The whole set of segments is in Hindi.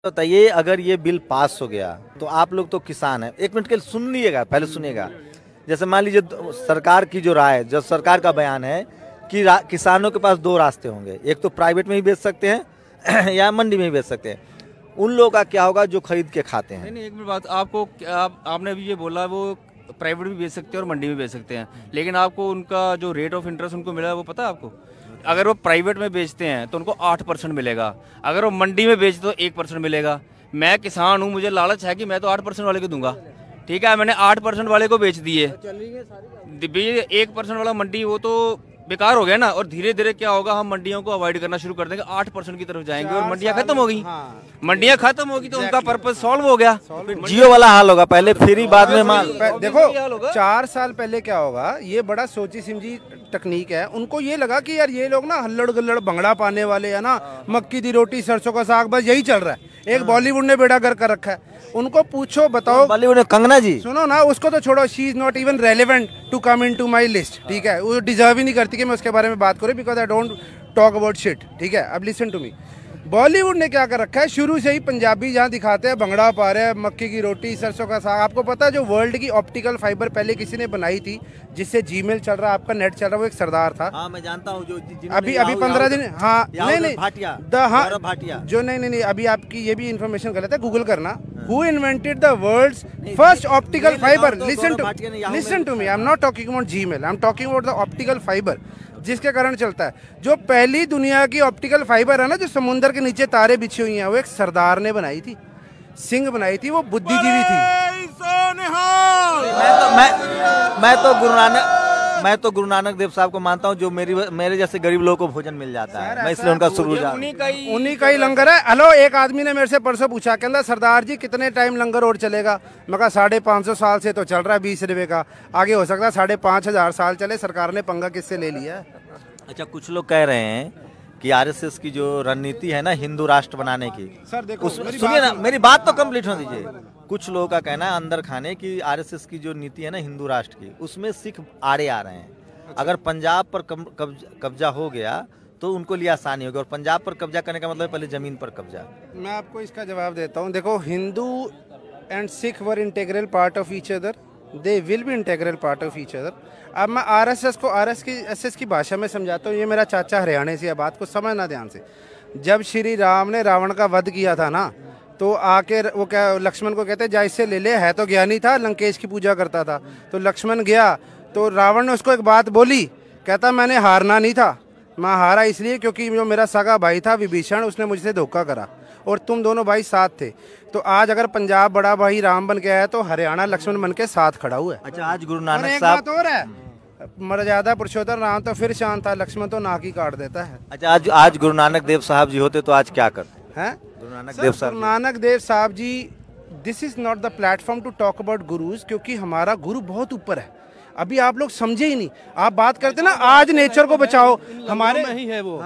बताइए, अगर ये बिल पास हो गया तो आप लोग तो किसान हैं, एक मिनट के लिए सुन लीजिएगा, पहले सुनिएगा। जैसे मान लीजिए सरकार की जो राय, जो सरकार का बयान है कि किसानों के पास दो रास्ते होंगे, एक तो प्राइवेट में ही बेच सकते हैं या मंडी में ही बेच सकते हैं। उन लोगों का क्या होगा जो खरीद के खाते हैं? नहीं, एक मिनट बात, आपको आपने अभी ये बोला वो प्राइवेट भी बेच सकते हैं और मंडी में बेच सकते हैं, लेकिन आपको उनका जो रेट ऑफ इंटरेस्ट उनको मिला है वो पता है आपको? अगर वो प्राइवेट में बेचते हैं तो उनको 8% मिलेगा, अगर वो मंडी में बेचते तो 1% मिलेगा। मैं किसान हूँ, मुझे लालच है कि मैं तो 8% वाले को दूंगा, ठीक है, मैंने 8% वाले को बेच दिए। 1% वाला मंडी वो तो बेकार हो गया ना। और धीरे धीरे क्या होगा, हम मंडियों को अवॉइड करना शुरू कर देंगे, 8% की तरफ जाएंगे और मंडियां खत्म हो गई। मंडियां खत्म होगी तो उनका पर्पस सॉल्व हो गया। जियो वाला हाल होगा, पहले फ्री बाद में माल। देखो 4 साल पहले क्या होगा, ये बड़ा सोची समझी तकनीक है। उनको ये लगा कि यार ये लोग ना हल्लड़ गल्लड़ भंगड़ा पाने वाले है ना, मक्की दी रोटी सरसों का साग, बस यही चल रहा है। एक बॉलीवुड ने बेड़ा गर्क कर रखा है। उनको पूछो, बताओ बॉलीवुड ने कंगना जी, सुनो ना, उसको तो छोड़ो, she is not even relevant to come into my list, ठीक है। वो डिजर्व ही नहीं करती कि मैं उसके बारे में बात करूं, because I don't talk about shit, ठीक है। अब लिसन टू मी, बॉलीवुड ने क्या कर रखा है, शुरू से ही पंजाबी जहाँ दिखाते हैं भंगड़ा पा रहे हैं, मक्की की रोटी सरसों का साग। आपको पता है जो वर्ल्ड की ऑप्टिकल फाइबर पहले किसी ने बनाई थी, जिससे जीमेल चल रहा है, आपका नेट चल रहा है, वो एक सरदार था। हाँ मैं जानता हूँ, जो अभी 15 दिन, हाँ नहीं भाटिया, जो नहीं अभी आपकी ये भी इन्फॉर्मेशन गलत है, गूगल करना। Who invented the world's first optical fibre? Listen to me, I am not talking about Gmail, I am talking about the optical fibre, जिसके कारण चलता है। जो पहली दुनिया की ऑप्टिकल फाइबर है ना, जो समुद्र के नीचे तारे बिछी हुई हैं, वो एक सरदार ने बनाई थी, सिंह बनाई थी, वो बुद्धिजीवी थी। मैं तो गुरु नानक देव साहब को मानता हूँ, जो मेरे जैसे गरीब लोगों को भोजन मिल जाता है, मैं इसलिए उनका शुक्र, उन्हीं का ही लंगर है। हेलो, एक आदमी ने मेरे से परसों पूछा, कहता सरदार जी कितने टाइम लंगर और चलेगा? मैं कहा 550 साल से तो चल रहा है 20 रुपए का, आगे हो सकता है 5,500 साल चले। सरकार ने पंगा किससे ले लिया है? अच्छा, कुछ लोग कह रहे हैं कि आरएसएस की जो रणनीति है ना हिंदू राष्ट्र बनाने की, सर देखो सुनिए ना, मेरी बात तो कंप्लीट होने दीजिए। कुछ लोगों का कहना है अंदर खाने की आरएसएस की जो नीति है ना हिंदू राष्ट्र की, उसमें सिख आड़े आ रहे हैं। अगर पंजाब पर कब्जा हो गया तो उनको लिए आसानी होगी, और पंजाब पर कब्जा करने का मतलब पहले जमीन पर कब्जा। मैं आपको इसका जवाब देता हूँ। देखो, Hindu and Sikh were integral part of each other, they will be integral part of each other. अब मैं आरएसएस को आरएसएस की भाषा में समझाता हूँ। ये मेरा चाचा हरियाणा से है, बात को समझना ध्यान से। जब श्री राम ने रावण का वध किया था ना, तो आके वो क्या लक्ष्मण को कहते जा इससे ले ले, है तो ज्ञानी था, लंकेश की पूजा करता था। तो लक्ष्मण गया तो रावण ने उसको एक बात बोली, कहता मैंने हारना नहीं था, मैं हारा इसलिए क्योंकि जो मेरा सगा भाई था विभीषण, उसने मुझसे धोखा करा, और तुम दोनों भाई साथ थे। तो आज अगर पंजाब बड़ा भाई राम बन गया है तो हरियाणा लक्ष्मण बन के साथ खड़ा हुआ है। अच्छा, आज गुरु नानक साहब, एक बात और है, मर्यादा पुरुषोत्तम राम तो फिर शांत था, लक्ष्मण तो नाक ही काट देता है। अच्छा, आज गुरु नानक देव साहब जी होते तो आज क्या करते हैं? गुरु Nanak Dev Sahab ji, this is not the platform to talk about gurus, क्योंकि हमारा गुरु बहुत ऊपर है। अभी आप लोग समझे ही नहीं। आप बात करते ना आज नेचर को बचाओ, हमारे में ही है वो,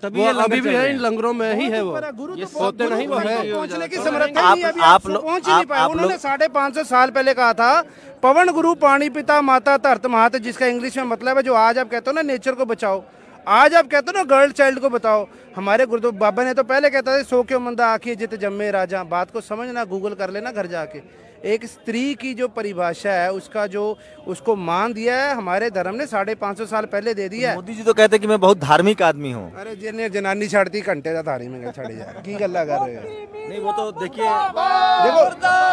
तभी वो अभी भी है इन लंगरों में ही है वो। गुरु तो होते नहीं, वो है पहुंचने की समर्था नहीं, अभी आप पहुंच ही नहीं पाए। उन्होंने 550 साल पहले कहा था, पवन गुरु पानी पिता माता धरत मात, जिसका इंग्लिश में मतलब है जो आज आप कहते हो ना नेचर को बचाओ, आज आप कहते हो ना गर्ल चाइल्ड को बताओ। हमारे गुरु बाबा ने तो पहले कहता था सो क्यों मंदा आखिए जित जम्मे राजा। बात को समझना, गूगल कर लेना घर जाके। एक स्त्री की जो परिभाषा है, उसका जो उसको मान दिया है हमारे धर्म ने 550 साल पहले दे दिया है। मोदी जी तो कहते हैं कि मैं बहुत धार्मिक आदमी हूँ। अरे जिन्हें जनानी छाड़ती घंटे का थारी में छड़ी जा की गल्ला कर रहे हो? नहीं, वो तो देखिए, देखो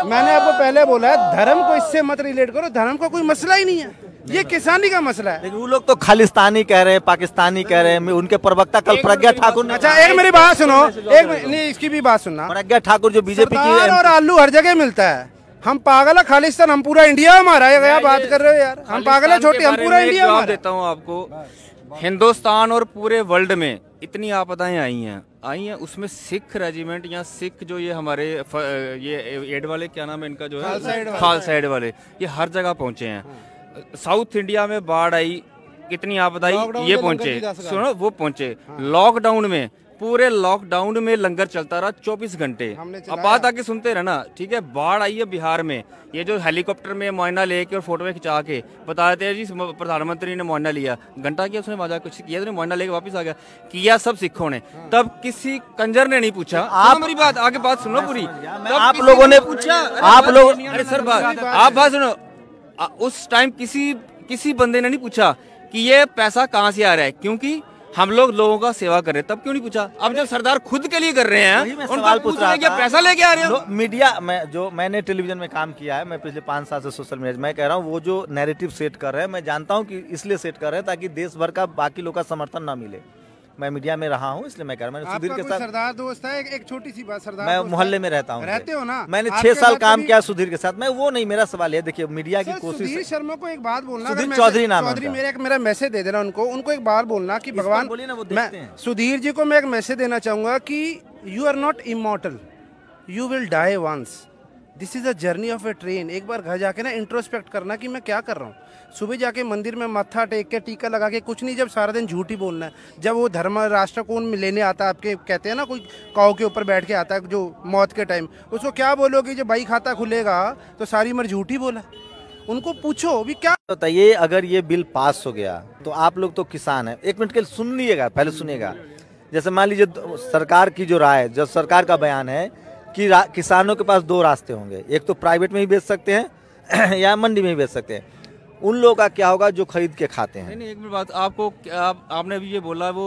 मैंने आपको पहले बोला है, धर्म को इससे मत रिलेट करो, धर्म का कोई मसला ही नहीं है, ये किसानी का मसला है। लेकिन वो लोग तो खालिस्तानी कह रहे हैं, पाकिस्तानी कह रहे हैं। उनके प्रवक्ता कल प्रज्ञा ठाकुर ने, अच्छा एक मेरी बात सुनो, एक नहीं इसकी भी बात सुनना। प्रज्ञा ठाकुर जो बीजेपी की, और आलू हर जगह मिलता है। हम पागल है खालिस्तान, हम पूरा इंडिया हमारा है, क्या बात कर रहे हो यार? हम पागल है छोटी, हम पूरा इंडिया हमारा। देता हूँ आपको, हिंदुस्तान और पूरे वर्ल्ड में इतनी आपदाएं आई हैं, उसमें सिख रेजिमेंट या सिख जो ये हमारे ये एड वाले, क्या नाम है इनका, जो है खालसा एड वाले, ये हर जगह पहुंचे हैं। साउथ इंडिया में बाढ़ आई, कितनी आपदा आई, ये पहुंचे, सुनो वो पहुंचे। लॉकडाउन में पूरे लॉकडाउन में लंगर चलता रहा 24 घंटे। अब बात आके सुनते रहना, ठीक है। बाढ़ आई है बिहार में, ये जो हेलीकॉप्टर में मुआयना लेके और फोटो में खिंचा के बता देते हैं जी प्रधानमंत्री ने मुआयना लिया, घंटा किया उसने मजाक कुछ किया, तो मुआयना लेके वापस आ गया, किया सब सिखों ने। तब किसी कंजर ने नहीं पूछा, आप मेरी बात आगे बात सुनो पूरी, आप लोगों ने पूछा, आप लोग, अरे सर आप बात सुनो, उस टाइम किसी बंदे ने नहीं पूछा कि ये पैसा कहाँ से आ रहा है, क्योंकि हम लोगों का सेवा कर रहे हैं, तब क्यों नहीं पूछा? अब जब सरदार खुद के लिए कर रहे हैं, सवाल पूछ रहा था, पैसा लेके आ रहे हो। मीडिया मैंने टेलीविजन में काम किया है, मैं पिछले 5 साल से सोशल मीडिया, मैं कह रहा हूँ वो जो नैरेटिव सेट कर रहे हैं, मैं जानता हूँ कि इसलिए सेट कर रहे हैं ताकि देश भर का बाकी लोग का समर्थन ना मिले। मैं मीडिया में रहा हूँ इसलिए मैं कह रहा हूँ, मैंने सुधीर के साथ सरदार दोस्त है, एक छोटी सी बात, सरदार मैं मोहल्ले में रहता हूँ, रहते हो ना, मैंने 6 साल काम किया सुधीर के साथ, मैं वो नहीं, मेरा सवाल है, देखिए मीडिया की कोशिश। सुधीर शर्मा को एक बात बोलना, सुधीर चौधरी नाम है, मेरा मैसेज दे देना उनको एक बार बोलना कि भगवान, मैं सुधीर जी को मैं एक मैसेज देना चाहूंगा कि you are not immortal, you will die once, this is a journey of a train. एक बार घर जाके ना इंट्रोस्पेक्ट करना कि मैं क्या कर रहा हूँ। सुबह जाके मंदिर में मत्था टेक के टीका लगा के कुछ नहीं, जब सारा दिन झूठ ही बोलना है। जब वो धर्म राष्ट्र को लेने आता है, आपके कहते हैं ना कोई काऊ के ऊपर बैठ के आता है जो मौत के टाइम, उसको क्या बोलोगे जब भाई खाता खुलेगा तो सारी उम्र झूठ ही बोला। उनको पूछो भी क्या बताइए, अगर ये बिल पास हो गया तो आप लोग तो किसान है, 1 मिनट के लिए सुन लीजिएगा, पहले सुनिएगा। जैसे मान लीजिए सरकार की जो राय, जो सरकार का बयान है कि किसानों के पास 2 रास्ते होंगे, एक तो प्राइवेट में ही बेच सकते हैं या मंडी में ही बेच सकते हैं। उन लोगों का क्या होगा जो खरीद के खाते हैं? नहीं, एक मिनट बात, आपने अभी ये बोला वो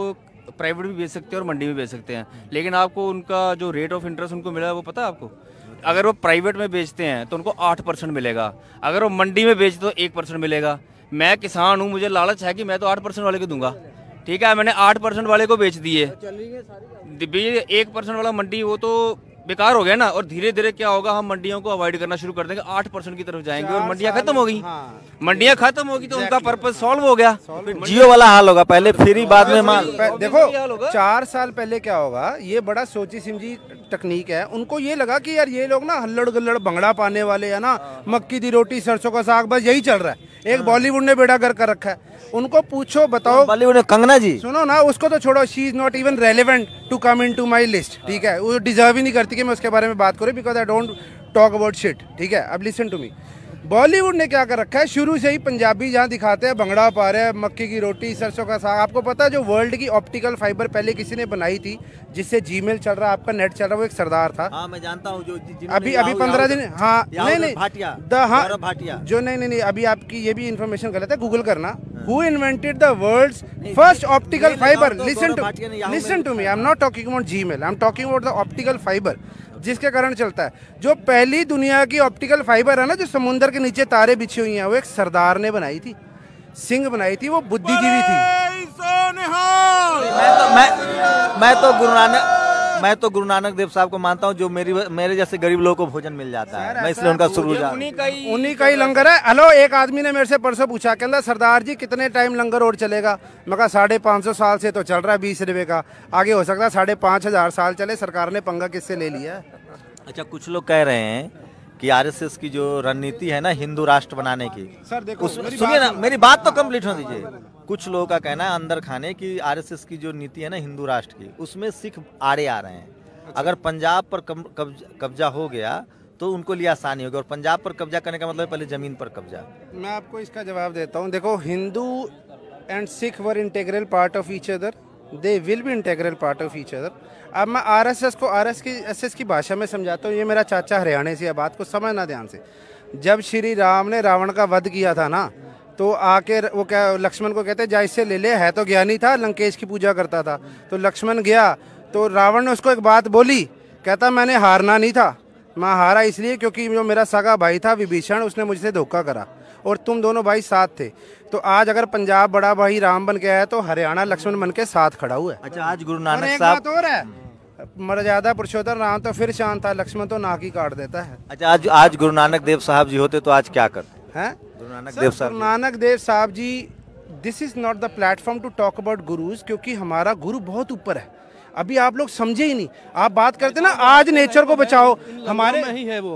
प्राइवेट भी बेच सकते हैं और मंडी में बेच सकते हैं, लेकिन आपको उनका जो रेट ऑफ इंटरेस्ट उनको मिला है वो पता है आपको? अगर वो प्राइवेट में बेचते हैं तो उनको 8% मिलेगा, अगर वो मंडी में बेचते तो 1% मिलेगा। मैं किसान हूँ, मुझे लालच है कि मैं तो 8% वाले को दूंगा, ठीक है, मैंने 8% वाले को बेच दिए, 1% वाला मंडी वो तो बेकार हो गया ना। और धीरे धीरे क्या होगा, हम मंडियों को अवॉइड करना शुरू कर देंगे, 8% की तरफ जाएंगे और मंडियां खत्म हो गई। मंडियां खत्म होगी तो उनका पर्पस सॉल्व हो गया। जियो वाला हाल होगा, पहले फ्री बाद में माल। देखो 4 साल पहले क्या होगा, ये बड़ा सोची समझी तकनीक है। उनको ये लगा कि यार ये लोग ना हल्लड़ गल्लड़ भंगड़ा पाने वाले है ना, मक्की दी रोटी सरसों का साग, बस यही चल रहा है। एक बॉलीवुड ने बेड़ा गर्क कर रखा है। उनको पूछो, बताओ बॉलीवुड ने, कंगना जी सुनो ना, उसको तो छोड़ो, she is not even relevant to come into my list, ठीक है, वो डिजर्व ही नहीं करती कि मैं उसके बारे में बात करूं, because I don't talk about shit, ठीक है। अब लिसन टू मी, बॉलीवुड ने क्या कर रखा है, शुरू से ही पंजाबी जहाँ दिखाते हैं भंगड़ा पा रहे हैं, मक्की की रोटी सरसों का साग। आपको पता है जो वर्ल्ड की ऑप्टिकल फाइबर पहले किसी ने बनाई थी, जिससे जीमेल चल रहा है, आपका नेट चल रहा है, वो एक सरदार था। हाँ, मैं जानता हूँ, जो अभी 15 दिन, हाँ नहीं भाटिया जो नहीं अभी आपकी ये भी इन्फॉर्मेशन गलत है, गूगल करना, who invented the world's first optical fibre. Listen to me, I am not talking about Gmail, I am talking about the optical fibre, जिसके कारण चलता है। जो पहली दुनिया की ऑप्टिकल फाइबर है ना, जो समुद्र के नीचे तारे बिछी हुई हैं, वो एक सरदार ने बनाई थी, सिंह बनाई थी, वो बुद्धिजीवी थी। मैं तो गुरु नानक देव साहब को मानता हूँ, जो मेरे जैसे गरीब लोगों को भोजन मिल जाता है, मैं इसलिए उनका शुक्रगुजार। उन्हीं का ही लंगर है। हेलो, एक आदमी ने मेरे से परसों पूछा, कहता सरदार जी कितने टाइम लंगर और चलेगा? मैं कहा 550 साल से तो चल रहा है 20 रुपए का, आगे हो सकता है 5,500 साल चले। सरकार ने पंगा किससे ले लिया? अच्छा, कुछ लोग कह रहे हैं कि आरएसएस की जो रणनीति है ना हिंदू राष्ट्र बनाने की, सर देखो सुनिए ना, मेरी बात तो कंप्लीट होने दीजिए। कुछ लोगों का कहना है अंदर खाने की आरएसएस की जो नीति है ना हिंदू राष्ट्र की, उसमें सिख आड़े आ रहे हैं। अगर पंजाब पर कब्जा हो गया तो उनको लिए आसानी होगी, और पंजाब पर कब्जा करने का मतलब पहले जमीन पर कब्जा। मैं आपको इसका जवाब देता हूँ। देखो, Hindu and Sikh were integral part of each other, they will be integral part of each other. अब मैं आरएसएस को आरएसएस की भाषा में समझाता हूँ। ये मेरा चाचा हरियाणा से है, बात को समझना ध्यान से। जब श्री राम ने रावण का वध किया था ना, तो आके वो क्या लक्ष्मण को कहते जा इससे ले ले, है तो ज्ञानी था, लंकेश की पूजा करता था। तो लक्ष्मण गया तो रावण ने उसको एक बात बोली, कहता मैंने हारना नहीं था, मैं हारा इसलिए क्योंकि जो मेरा सगा भाई था विभीषण, उसने मुझसे धोखा करा और तुम दोनों भाई साथ थे। तो आज अगर पंजाब बड़ा भाई राम बन के आया तो हरियाणा लक्ष्मण बन के साथ खड़ा हुआ है। अच्छा, आज गुरु नानक साहब और है, मर्यादा पुरुषोत्तम राम तो फिर शांत था, लक्ष्मण तो नाक ही काट देता है। अच्छा, आज गुरु नानक देव साहब जी होते तो आज क्या करते हैं? गुरु Nanak Dev Sahab ji, this is not the platform to talk about gurus, क्योंकि हमारा गुरु बहुत ऊपर है। अभी आप लोग समझे ही नहीं। आप बात करते ना आज नेचर को बचाओ, हमारे में ही है वो।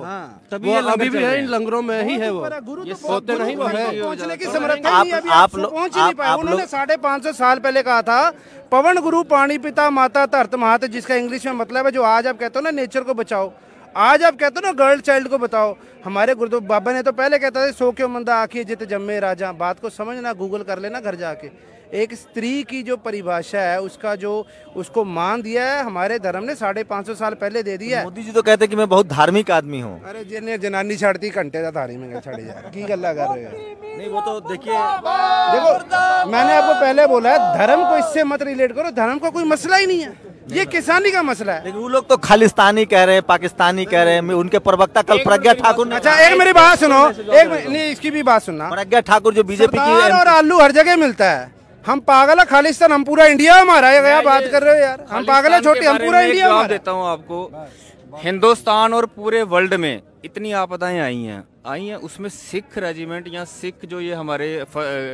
तभी वो ये लंगर अभी भी चल है, रहे इन हैं। लंगरों में ही है वो। गुरु ये तो सोते नहीं वो है। पहुंचने की समर्था ही नहीं, अभी आप लोग- पहुंच ही नहीं पाए। आप उन्होंने लोग- 550 साल पहले कहा था पवन गुरु पानी पिता माता धरत मात, जिसका इंग्लिश में मतलब है जो आज आप कहते हो ना नेचर को बचाओ, आज आप कहते हो ना गर्ल चाइल्ड को बताओ। हमारे गुरुदेव बाबा ने तो पहले कहता था सो क्यों मंदा आखिए जित जम्मे राजा। बात को समझना, गूगल कर लेना घर जाके। एक स्त्री की जो परिभाषा है उसका जो उसको मान दिया है हमारे धर्म ने 550 साल पहले दे दिया है। मोदी जी तो कहते हैं कि मैं बहुत धार्मिक आदमी हूँ। अरे जिन्हें जनानी छाड़ती घंटे का थारी में छड़े जा की गल्ला कर रहे हो। नहीं वो तो देखिए, देखो मैंने आपको पहले बोला है धर्म को इससे मत रिलेट करो, धर्म का कोई मसला ही नहीं है, ये किसानी का मसला है। लेकिन वो लोग तो खालिस्तानी कह रहे हैं, पाकिस्तानी कह रहे हैं। उनके प्रवक्ता कल प्रज्ञा ठाकुर ने, अच्छा एक मेरी बात सुनो, नहीं इसकी भी बात सुनना। प्रज्ञा ठाकुर जो बीजेपी सरदार और की, आलू हर जगह मिलता है। हम पागल है खालिस्तान, हम पूरा इंडिया हमारा है। क्या बात कर रहे हो यार, हम पागल है छोटे, हम पूरा इंडिया जवाब हमारा। देता हूँ आपको। हिंदुस्तान और पूरे वर्ल्ड में इतनी आपदाएं आई हैं, उसमें सिख रेजिमेंट या सिख जो ये हमारे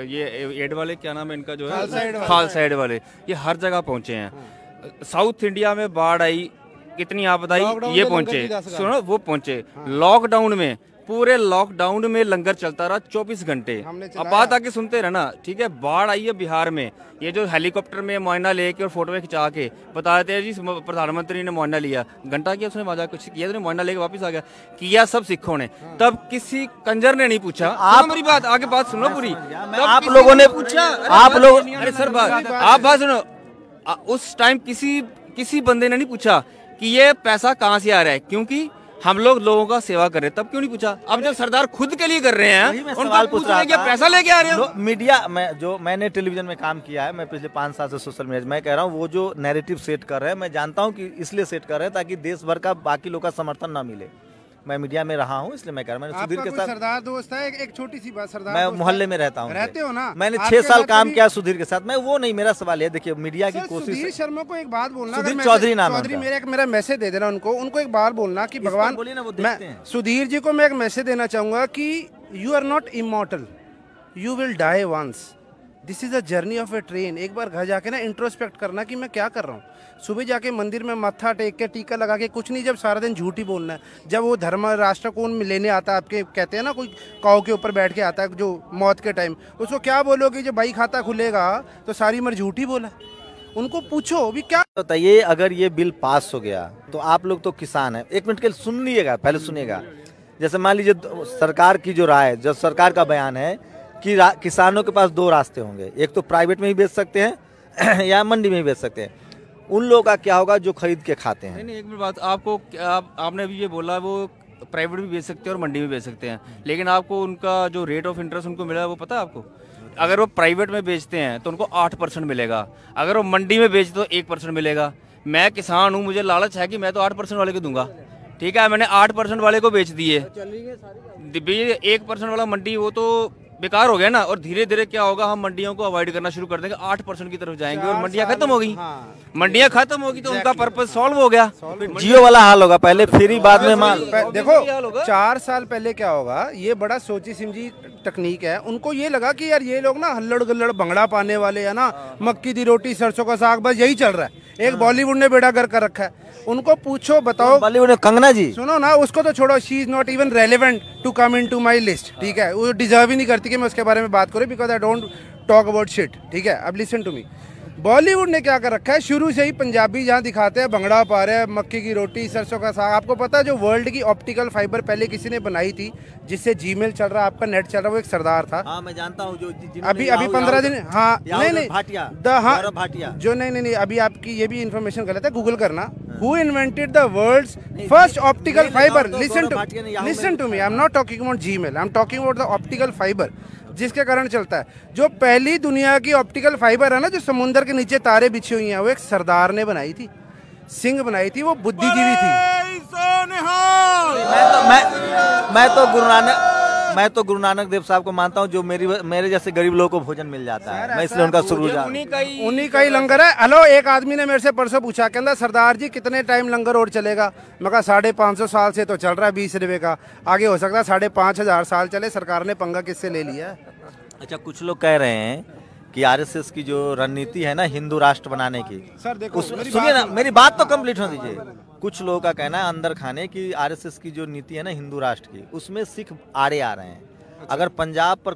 ये एड वाले क्या नाम है इनका जो है खालसा एड वाले, ये हर जगह पहुंचे हैं। साउथ इंडिया में बाढ़ आई, कितनी आपदा आई, ये पहुंचे, सुनो वो पहुंचे। लॉकडाउन में, पूरे लॉकडाउन में लंगर चलता रहा 24 घंटे। अब बात आके सुनते रहना, ठीक है। बाढ़ आई है बिहार में, ये जो हेलीकॉप्टर में मुआयना लेके और फोटो खिंचा के बता देते हैं जी प्रधानमंत्री ने मुआयना लिया, घंटा किया उसने मजा कुछ किया, तो मुआयना लेके वापस आ गया, किया सब सिखों ने। तब किसी कंजर ने नहीं पूछा, आप मेरी बात आगे बात सुनो पूरी। आप लोगों ने पूछा, आप लोग, अरे सर बात आप बात सुनो। उस टाइम किसी बंदे ने नहीं पूछा कि ये पैसा कहाँ से आ रहा है, क्योंकि हम लोग लोगों का सेवा कर रहे हैं, तब क्यों नहीं पूछा। अब जब सरदार खुद के लिए कर रहे हैं, उनका पूछ रहे हैं कि पैसा लेके आ रहे हो। मीडिया में मैंने टेलीविजन में काम किया है, मैं पिछले 5 साल से सोशल मीडिया, मैं कह रहा हूँ वो जो नैरेटिव सेट कर रहे हैं, मैं जानता हूँ कि इसलिए सेट कर रहे हैं ताकि देश भर का बाकी लोग का समर्थन ना मिले। मैं मीडिया में रहा हूँ इसलिए मैं कह रहा हूँ। मैंने सुधीर के साथ, सरदार दोस्त है, एक छोटी सी बात, सरदार मैं मोहल्ले में रहता हूँ, रहते हो ना, मैंने आपके 6 साल साथ काम कभी- किया सुधीर के साथ। मैं वो नहीं, मेरा सवाल है, देखिए मीडिया की सुधीर कोशिश, शर्मा को एक बात बोलना, सुधीर अगर चौधरी नाम है चौधरी उनका। मेरा मैसेज दे देना उनको एक बात बोलना कि भगवान, बोलिए ना, वो देखते मैं हैं। सुधीर जी को मैं एक मैसेज देना चाहूंगा कि you are not immortal, you will die once, this is a journey of a train. एक बार घर जाके ना इंट्रोस्पेक्ट करना कि मैं क्या कर रहा हूँ। सुबह जाके मंदिर में मत्था टेक के टीका लगा के कुछ नहीं, जब सारा दिन झूठ ही बोलना है। जब वो धर्म राष्ट्र को लेने आता है, आपके कहते हैं ना कोई काऊ के ऊपर बैठ के आता है जो मौत के टाइम, उसको क्या बोलोगे जब भाई खाता खुलेगा तो सारी उम्र झूठ ही बोला। उनको पूछो भी क्या बताइए, अगर ये बिल पास हो गया तो आप लोग तो किसान हैं, 1 मिनट के लिए सुन लीजिएगा, पहले सुनिएगा। जैसे मान लीजिए सरकार की जो राय, जो सरकार का बयान है कि किसानों के पास 2 रास्ते होंगे, एक तो प्राइवेट में ही बेच सकते हैं या मंडी में ही बेच सकते हैं। उन लोगों का क्या होगा जो खरीद के खाते हैं? नहीं एक मिनट बात, आपने अभी ये बोला वो प्राइवेट भी बेच सकते हैं और मंडी में बेच सकते हैं, लेकिन आपको उनका जो रेट ऑफ इंटरेस्ट उनको मिला है वो पता है आपको? अगर वो प्राइवेट में बेचते हैं तो उनको 8% मिलेगा, अगर वो मंडी में बेचते तो 1% मिलेगा। मैं किसान हूँ, मुझे लालच है कि मैं तो 8% वाले को दूंगा, ठीक है, मैंने 8% वाले को बेच दिए। 1% वाला मंडी वो तो बेकार हो गया ना। और धीरे धीरे क्या होगा, हम मंडियों को अवॉइड करना शुरू कर देंगे, 8% की तरफ जाएंगे और मंडियां खत्म हो गई। मंडियां खत्म होगी तो उनका पर्पस सॉल्व हो गया। जियो वाला हाल होगा, पहले फ्री बाद में माल। देखो 4 साल पहले क्या होगा, ये बड़ा सोची समझी तकनीक है। उनको ये लगा कि यार ये लोग ना हल्लड़ गल्लड़ भंगड़ा पाने वाले है ना, मक्की दी रोटी सरसों का साग, बस यही चल रहा है। एक बॉलीवुड ने बेड़ा गर्क कर रखा है। उनको पूछो बताओ, बॉलीवुड में कंगना जी, सुनो ना, उसको तो छोड़ो, she is not even relevant to come into my list, ठीक है, वो डिजर्व ही नहीं करती कि मैं उसके बारे में बात करूं, because I don't talk about shit, ठीक है। अब लिसन टू मी, बॉलीवुड ने क्या कर रखा है, शुरू से ही पंजाबी जहाँ दिखाते हैं भंगड़ा पा रहे हैं, मक्की की रोटी सरसों का साग। आपको पता है जो वर्ल्ड की ऑप्टिकल फाइबर पहले किसी ने बनाई थी, जिससे जीमेल चल रहा है, आपका नेट चल रहा है, वो एक सरदार था। हाँ मैं जानता हूँ, जो अभी 15 दिन, हाँ नहीं भाटिया, हाँ जो नहीं अभी आपकी ये भी इन्फॉर्मेशन गलत है, गूगल करना। Who invented the world's first optical fibre? Listen to me, I am not talking about Gmail, I am talking about the optical fibre, जिसके कारण चलता है। जो पहली दुनिया की ऑप्टिकल फाइबर है ना, जो समुद्र के नीचे तारे बिछी हुई हैं, वो एक सरदार ने बनाई थी, सिंह बनाई थी, वो बुद्धिजीवी थी। मैं तो गुरु नानक देव साहब को मानता हूँ, जो मेरे जैसे गरीब लोगों को भोजन मिल जाता है, मैं इसलिए उनका शुक्रगुजार। उन्हीं का ही लंगर है। हेलो, एक आदमी ने मेरे से परसों पूछा, कहता सरदार जी कितने टाइम लंगर और चलेगा? मैं कहा 550 साल से तो चल रहा है 20 रुपए का, आगे हो सकता है 5,500 साल चले। सरकार ने पंगा किससे ले लिया है? अच्छा, कुछ लोग कह रहे हैं कि आरएसएस की जो रणनीति है ना हिंदू राष्ट्र बनाने की, सर देखो सुनिए ना, मेरी बात तो कंप्लीट होने दीजिए। कुछ लोगों का कहना है अंदर खाने की आरएसएस की जो नीति है ना हिंदू राष्ट्र की, उसमें सिख आड़े आ रहे हैं। अगर पंजाब पर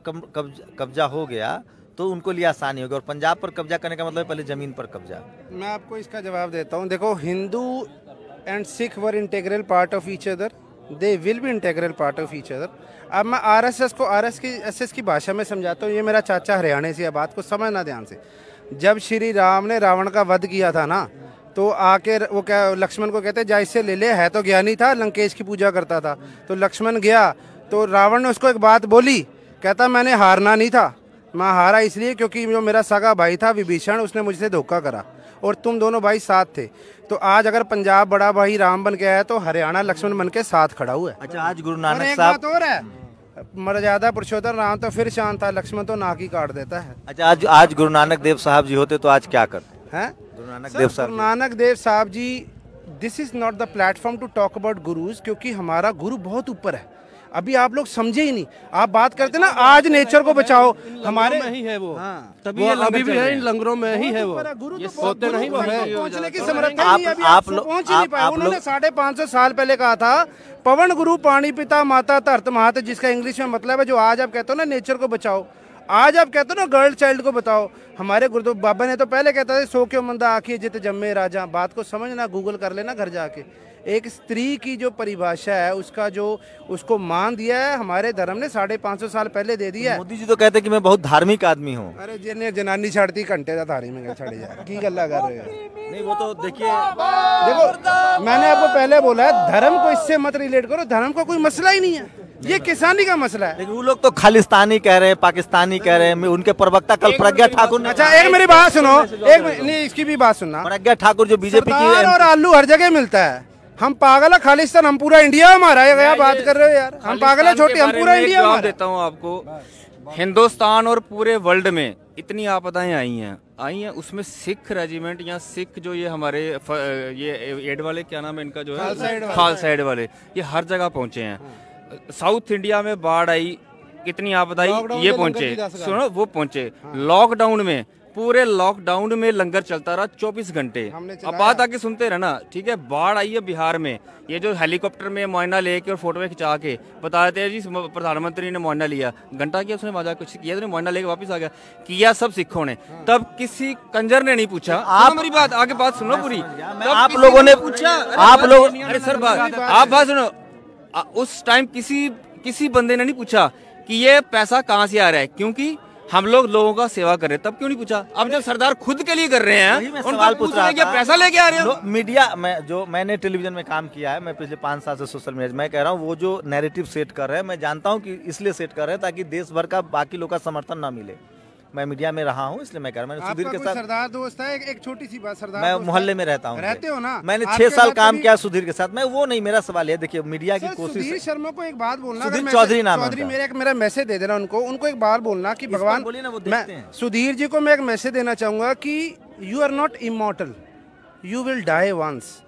कब्जा हो गया तो उनको लिए आसानी होगी, और पंजाब पर कब्जा करने का मतलब पहले जमीन पर कब्जा। मैं आपको इसका जवाब देता हूँ। देखो, Hindu and Sikh were integral part of each other, they will be integral part of each other. अब मैं आरएसएस को आरएसएस की भाषा में समझाता हूँ। ये मेरा चाचा हरियाणा से है, बात को समझना ध्यान से। जब श्री राम ने रावण का वध किया था ना, तो आके वो क्या लक्ष्मण को कहते जा इससे ले ले, है तो ज्ञानी था, लंकेश की पूजा करता था। तो लक्ष्मण गया तो रावण ने उसको एक बात बोली, कहता मैंने हारना नहीं था, मैं हारा इसलिए क्योंकि जो मेरा सगा भाई था विभीषण, उसने मुझसे धोखा करा और तुम दोनों भाई साथ थे। तो आज अगर पंजाब बड़ा भाई राम बन के आया तो हरियाणा लक्ष्मण बन के साथ खड़ा हुआ है। अच्छा, आज गुरु नानक एक साहब बात और है, मर्यादा पुरुषोत्तम राम तो फिर शांत था, लक्ष्मण तो नाक ही काट देता है। अच्छा, आज गुरु नानक देव साहब जी होते तो आज क्या करते हैं? गुरु नानक देव साहब, गुरु Nanak Dev Sahab ji, this is not the platform to talk about gurus, क्योंकि हमारा गुरु बहुत ऊपर है। अभी आप लोग समझे ही नहीं। आप बात करते ना आज नेचर को बचाओ, हमारे में ही है वो, तभी ये अभी भी है इन लंगरों में ही है वो। गुरु तो होते नहीं, वो है पहुंचने की समर्था नहीं, अभी आप लोग पहुंच ही नहीं पाए। उन्होंने 550 साल पहले कहा था, पवन गुरु पानी पिता माता धरत मात, जिसका इंग्लिश में मतलब है जो आज आप कहते हो ना नेचर को बचाओ, आज आप कहते हो ना गर्ल चाइल्ड को बताओ। हमारे गुरु बाबा ने तो पहले कहता था सो क्यों मंदा आखिए जित जम्मे राजा। बात को समझना, गूगल कर लेना घर जाके। एक स्त्री की जो परिभाषा है, उसका जो उसको मान दिया है हमारे धर्म ने 550 साल पहले दे दिया है। मोदी जी तो कहते हैं कि मैं बहुत धार्मिक आदमी हूँ। अरे जिन्हें जनानी छाड़ती घंटे का थारी में छड़ जाए की गल्ला कर रहे हो। नहीं, वो तो देखिए, देखो मैंने आपको पहले बोला है, धर्म को इससे मत रिलेट करो, धर्म का कोई मसला ही नहीं है, ये किसानी का मसला है। लेकिन वो लोग तो खालिस्तानी कह रहे हैं, पाकिस्तानी कह रहे हैं। उनके प्रवक्ता कल प्रज्ञा ठाकुर ने, अच्छा एक मेरी बात सुनो, एक नहीं इसकी भी बात सुनना। प्रज्ञा ठाकुर जो बीजेपी की, और आलू हर जगह मिलता है। हम पागल है खालिस्तान, हम पूरा इंडिया हमारा है। क्या बात कर रहे हो यार, हम पागल है छोटे, हम पूरा इंडिया हमारा। देता हूँ आपको, हिंदुस्तान और पूरे वर्ल्ड में इतनी आपदाएं आई हैं, उसमें सिख रेजिमेंट या सिख जो ये हमारे ये एड वाले, क्या नाम है इनका, जो है खालसा एड वाले, ये हर जगह पहुंचे हैं। साउथ इंडिया में बाढ़ आई, कितनी आपदा आई, ये पहुंचे, सुनो वो पहुंचे। लॉकडाउन में, पूरे लॉकडाउन में लंगर चलता रहा 24 घंटे। अब बात आके सुनते रहना, ठीक है। बाढ़ आई है बिहार में, ये जो हेलीकॉप्टर में मुआयना लेके और फोटो खिंचा के बता रहे थे जी प्रधानमंत्री ने मुआयना लिया, घंटा किया उसने, मजा कुछ किया, मुआयना लेके वापस आ गया, किया सब सिखों ने। तब किसी कंजर ने नहीं पूछा, आप मेरी बात आगे बात सुनो पूरी, आप लोगों ने पूछा, आप लोग, अरे सर आप बात सुनो, उस टाइम किसी बंदे ने नहीं पूछा कि ये पैसा कहाँ से आ रहा है, क्योंकि हम लोगों का सेवा कर रहे हैं। तब क्यों नहीं पूछा? अब जब सरदार खुद के लिए कर रहे हैं, सवाल पूछ रहा था, पैसा लेके आ रहे हो। मीडिया में जो मैंने टेलीविजन में काम किया है, मैं पिछले 5 साल से सोशल मीडिया, मैं कह रहा हूँ वो जो नैरेटिव सेट कर रहे हैं, मैं जानता हूँ कि इसलिए सेट कर रहे हैं ताकि देश भर का बाकी लोग का समर्थन ना मिले। मैं मीडिया में रहा हूँ इसलिए मैं कह रहा हूँ। मैंने सुधीर के साथ, सरदार दोस्त है, एक छोटी सी बात, सरदार मैं मोहल्ले में रहता हूँ, रहते हो ना, मैंने 6 साल काम किया सुधीर के साथ। मैं वो नहीं, मेरा सवाल है, देखिए मीडिया की कोशिश। सुधीर शर्मा को एक बात बोलना, सुधीर चौधरी नाम है, चौधरी मेरा मैसेज दे देना उनको एक बात बोलना कि भगवान, सुधीर जी को मैं एक मैसेज देना चाहूंगा कि you are not immortal, you will die once,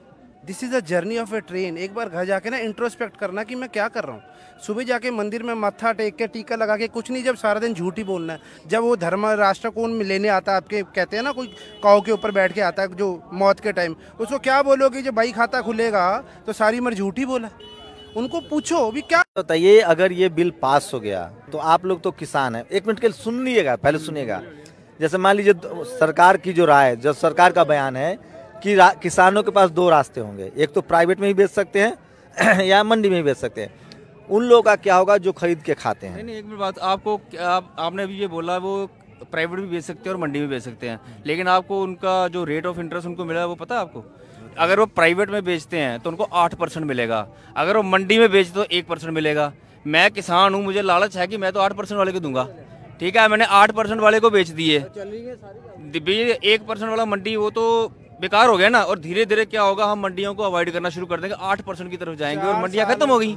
this is a journey of a train. एक बार घर जाके ना इंट्रोस्पेक्ट करना कि मैं क्या कर रहा हूँ। सुबह जाके मंदिर में मत्था टेक के टीका लगा के कुछ नहीं, जब सारा दिन झूठ ही बोलना है। जब वो धर्म राष्ट्र को लेने आता है, आपके कहते हैं ना कोई काऊ के ऊपर बैठ के आता है जो मौत के टाइम, उसको क्या बोलोगे? जब भाई खाता खुलेगा तो सारी उम्र झूठ ही बोला। उनको पूछो भी क्या बताइए, अगर ये बिल पास हो गया तो आप लोग तो किसान है, एक मिनट के लिए सुन लीजिएगा, पहले सुनिएगा। जैसे मान लीजिए सरकार की जो राय, जो सरकार का बयान है कि किसानों के पास 2 रास्ते होंगे, एक तो प्राइवेट में ही बेच सकते हैं या मंडी में ही बेच सकते हैं। उन लोगों का क्या होगा जो खरीद के खाते हैं? नहीं, एक मिनट बात, आपने अभी ये बोला वो प्राइवेट भी बेच सकते हैं और मंडी में बेच सकते हैं, लेकिन आपको उनका जो रेट ऑफ इंटरेस्ट उनको मिला है वो पता है आपको? अगर वो प्राइवेट में बेचते हैं तो उनको 8% मिलेगा, अगर वो मंडी में बेचते तो 1% मिलेगा। मैं किसान हूँ, मुझे लालच है कि मैं तो 8% वाले को दूंगा, ठीक है, मैंने 8% वाले को बेच दिए। 1% वाला मंडी वो तो बेकार हो गया ना, और धीरे धीरे क्या होगा, हम मंडियों को अवॉइड करना शुरू कर देंगे, 8% की तरफ जाएंगे और मंडियां खत्म हो गई।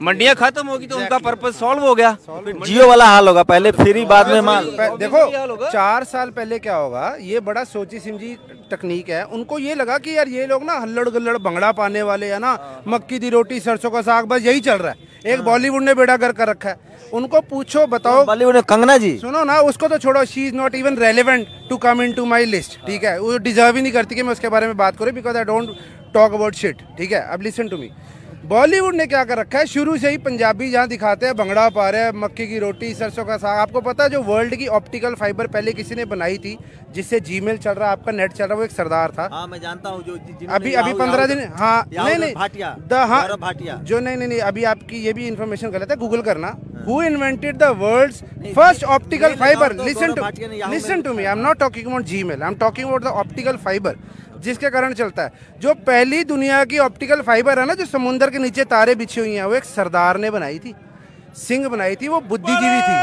मंडियां खत्म होगी तो उनका पर्पस सॉल्व हो गया। जियो वाला हाल होगा, पहले फ्री बाद में माल। देखो 4 साल पहले क्या होगा, ये बड़ा सोची समझी टेक्निक है, उनको ये लगा कि यार ये लोग ना हल्लड़ गल्लड़ भंगड़ा पाने वाले है ना, मक्की दी रोटी सरसों का साग, बस यही चल रहा है। एक बॉलीवुड ने बेड़ा गर्क कर रखा है। उनको पूछो बताओ, बॉलीवुड ने कंगना जी सुनो ना, उसको तो छोड़ो, she is not even relevant to come into my list, ठीक है, वो डिजर्व ही नहीं करती कि मैं उसके बारे में बात करूँ, because I don't talk about shit, ठीक है। अब लिसन टू मी, बॉलीवुड ने क्या कर रखा है, शुरू से ही पंजाबी जहाँ दिखाते हैं भंगड़ा पा रहे हैं, मक्की की रोटी सरसों का साग। आपको पता है जो वर्ल्ड की ऑप्टिकल फाइबर पहले किसी ने बनाई थी, जिससे जीमेल चल रहा है, आपका नेट चल रहा है, वो एक सरदार था। हाँ मैं जानता हूँ, जो अभी 15 दिन, हाँ नहीं भाटिया, हाँ जो नहीं अभी आपकी ये भी इन्फॉर्मेशन गलत है, गूगल करना। Who invented the world's first optical fibre, listen to me, I am not talking about Gmail, I am talking about the optical fibre, जिसके कारण चलता है। जो पहली दुनिया की ऑप्टिकल फाइबर है ना, जो समुद्र के नीचे तारे बिछी हुई हैं, वो एक सरदार ने बनाई थी, सिंह बनाई थी, वो बुद्धिजीवी थी।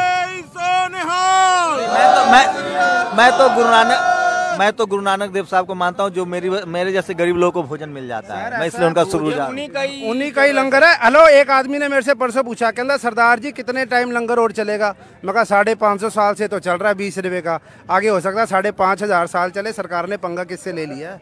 मैं तो गुरु नानक देव साहब को मानता हूँ, जो मेरे जैसे गरीब लोगों को भोजन मिल जाता है, मैं इसलिए उनका शुक्र, उन्हीं का ही लंगर है। हेलो, एक आदमी ने मेरे से परसों पूछा, कहता सरदार जी कितने टाइम लंगर और चलेगा? मैं कहा 550 साल से तो चल रहा है 20 रुपए का, आगे हो सकता है 5,500 साल चले। सरकार ने पंगा किससे ले लिया है?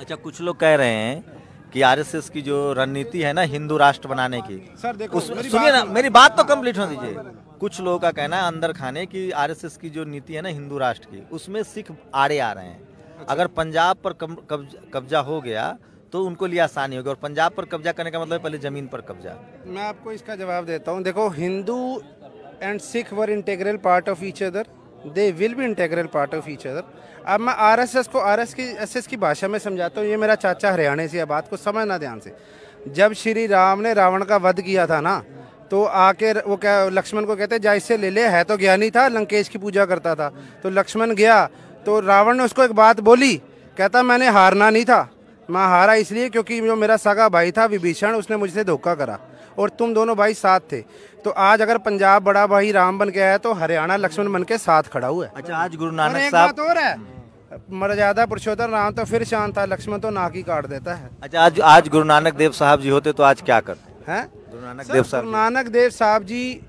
अच्छा, कुछ लोग कह रहे हैं कि आरएसएस की जो रणनीति है ना हिंदू राष्ट्र बनाने की, सर देखो सुनिए ना, मेरी बात तो कंप्लीट हो दीजिए। कुछ लोगों का कहना है अंदर खाने की आरएसएस की जो नीति है ना हिंदू राष्ट्र की, उसमें सिख आड़े आ रहे हैं। अगर पंजाब पर कब्जा हो गया तो उनको लिए आसानी होगी, और पंजाब पर कब्जा करने का मतलब पहले जमीन पर कब्जा। मैं आपको इसका जवाब देता हूँ। देखो, Hindu and Sikh were integral part of each other, they will be integral part of each other. अब मैं आरएसएस को आरएसएस की भाषा में समझाता हूँ। ये मेरा चाचा हरियाणा से है, बात को समझना ध्यान से। जब श्री राम ने रावण का वध किया था ना, तो आके वो क्या लक्ष्मण को कहते जा इससे ले ले, है तो ज्ञानी था, लंकेश की पूजा करता था। तो लक्ष्मण गया तो रावण ने उसको एक बात बोली, कहता मैंने हारना नहीं था, मैं हारा इसलिए क्योंकि जो मेरा सगा भाई था विभीषण, उसने मुझसे धोखा करा, और तुम दोनों भाई साथ थे। तो आज अगर पंजाब बड़ा भाई राम बन के आया तो हरियाणा लक्ष्मण बन के साथ खड़ा हुआ है। अच्छा, आज गुरु नानक साहब और है, मर्यादा पुरुषोत्तम राम तो फिर शांत था, लक्ष्मण तो नाक ही काट देता है। अच्छा, आज गुरु नानक देव साहब जी होते तो आज क्या करते हैं? गुरु Nanak Dev Sahab ji,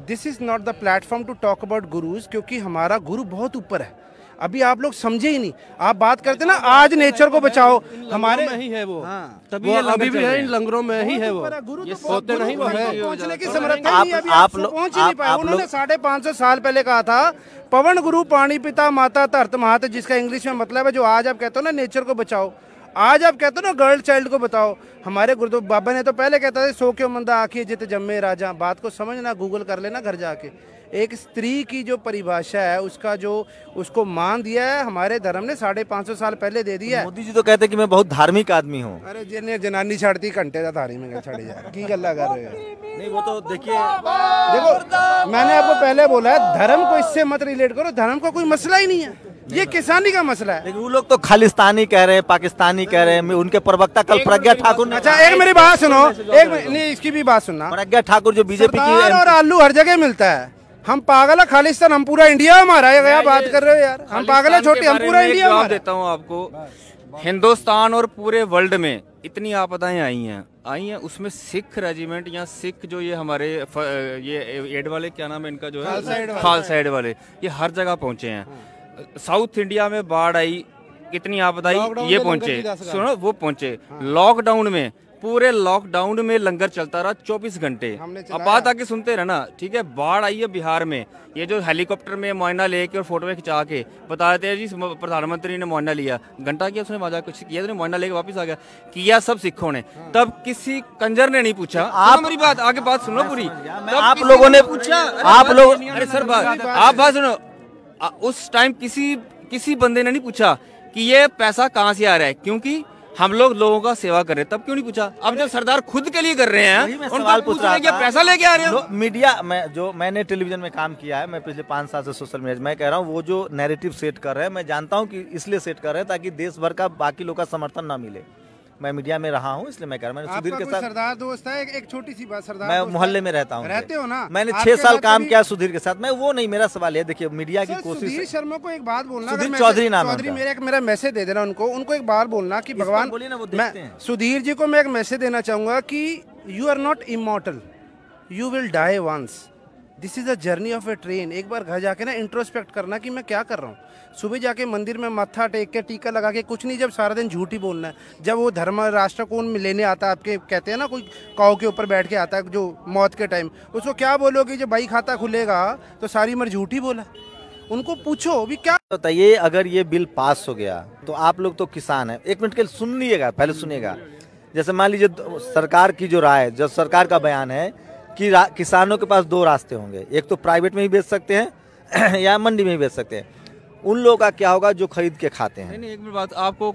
this is not the platform to talk about gurus, क्योंकि हमारा गुरु बहुत ऊपर है। अभी आप लोग समझे ही नहीं। आप बात करते ना आज नेचर को बचाओ, हमारे में ही है वो, हाँ, तभी वो अभी भी है इन लंगरों में ही है वो। गुरु तो होते नहीं वो है, पहुंचने की समर्था नहीं, अभी आप पहुंच ही नहीं पाए। उन्होंने 550 साल पहले कहा था, पवन गुरु पानी पिता माता धरत मात, जिसका इंग्लिश में मतलब है जो आज आप कहते हो ना नेचर को बचाओ, आज आप कहते हो ना गर्ल चाइल्ड को बताओ। हमारे गुरु बाबा ने तो पहले कहता था, सो क्यों मंदा आखिए जित जम्मे राजा। बात को समझना, गूगल कर लेना घर जाके। एक स्त्री की जो परिभाषा है, उसका जो उसको मान दिया है हमारे धर्म ने 550 साल पहले दे दिया है। मोदी जी तो कहते हैं कि मैं बहुत धार्मिक आदमी हूँ। अरे जिन्हें जनानी छाड़ती घंटे का धारी में छड़ी जा की गल्ला कर रहे हो? नहीं, वो तो देखिए, देखो मैंने आपको पहले बोला है, धर्म को इससे मत रिलेट करो, धर्म का कोई मसला ही नहीं है, ये किसानी का मसला है। लेकिन वो लोग तो खालिस्तानी कह रहे हैं, पाकिस्तानी कह रहे हैं। उनके प्रवक्ता कल प्रज्ञा ठाकुर ने, अच्छा एक मेरी बात सुनो, एक नहीं इसकी भी बात सुनना। प्रज्ञा ठाकुर जो बीजेपी की, और आलू हर जगह मिलता है। हम पागल है, खालिस्तान हम पूरा इंडिया हमारा है, क्या बात कर रहे हो यार? हम पागल है छोटी, हम पूरा इंडिया हमारा। देता हूँ आपको, हिंदुस्तान और पूरे वर्ल्ड में इतनी आपदाएं आई हैं, उसमें सिख रेजिमेंट या सिख जो ये हमारे ये एड वाले, क्या नाम है इनका, जो है खालसा एड वाले, ये हर जगह पहुंचे हैं। साउथ इंडिया में बाढ़ आई, कितनी आपदा आई, ये पहुंचे, सुनो वो पहुंचे। लॉकडाउन में, पूरे लॉकडाउन में लंगर चलता रहा 24 घंटे। अब बात आके सुनते रहना, ठीक है। बाढ़ आई है बिहार में, ये जो हेलीकॉप्टर में मुआयना लेके और फोटो में खिंचा के बता देते हैं जी प्रधानमंत्री ने मुआयना लिया, घंटा किया उसने, मजा कुछ किया, मुआयना लेके वापस आ गया, किया सब सिखों ने। तब किसी कंजर ने नहीं पूछा, आप मेरी बात आगे बात सुनो पूरी, आप लोगों ने पूछा, आप लोग, अरे सर आप बात सुनो, उस टाइम किसी बंदे ने नहीं पूछा कि ये पैसा कहाँ से आ रहा है, क्योंकि हम लोगों का सेवा कर रहे हैं, तब क्यों नहीं पूछा? अब जब सरदार खुद के लिए कर रहे हैं, सवाल पूछ रहा था, पैसा लेके आ रहे हैं। मीडिया मैंने टेलीविजन में काम किया है, मैं पिछले 5 साल से सोशल मीडिया, मैं कह रहा हूँ वो जो नैरेटिव सेट कर रहे हैं, मैं जानता हूँ कि इसलिए सेट कर रहे हैं ताकि देश भर का बाकी लोग का समर्थन ना मिले। मैं मीडिया में रहा हूँ, इसलिए मैं कह रहा हूँ। मैंने सुधीर के साथ, सरदार दोस्त है, एक छोटी सी बात, सरदार मैं मोहल्ले में रहता हूँ, रहते हो ना, मैंने 6 साल काम किया सुधीर के साथ। मैं वो नहीं, मेरा सवाल है, देखिए मीडिया की कोशिश। सुधीर शर्मा को एक बात बोलना, सुधीर चौधरी नाम है, मेरा मैसेज दे देना उनको एक बार बोलना कि भगवान, मैं सुधीर जी को मैं एक मैसेज देना चाहूंगा कि you are not immortal, you will die once. This is a journey of a train. एक बार घर जाके ना इंट्रोस्पेक्ट करना कि मैं क्या कर रहा हूँ। सुबह जाके मंदिर में मत्था टेक के टीका लगा के कुछ नहीं, जब सारा दिन झूठ ही बोलना है। जब वो धर्म राष्ट्र को लेने आता है, आपके कहते हैं ना कोई काऊ के ऊपर बैठ के आता है जो मौत के टाइम, उसको क्या बोलोगे जब भाई खाता खुलेगा तो सारी उम्र झूठ ही बोला। उनको पूछो भी क्या बताइए, अगर ये बिल पास हो गया तो आप लोग तो किसान हैं, एक मिनट के लिए सुनिएगा, पहले सुनिएगा। जैसे मान लीजिए सरकार की जो राय, जो सरकार का बयान है कि किसानों के पास दो रास्ते होंगे, एक तो प्राइवेट में ही बेच सकते हैं या मंडी में ही बेच सकते हैं। उन लोगों का क्या होगा जो खरीद के खाते हैं? नहीं, एक मिनट बात, आपको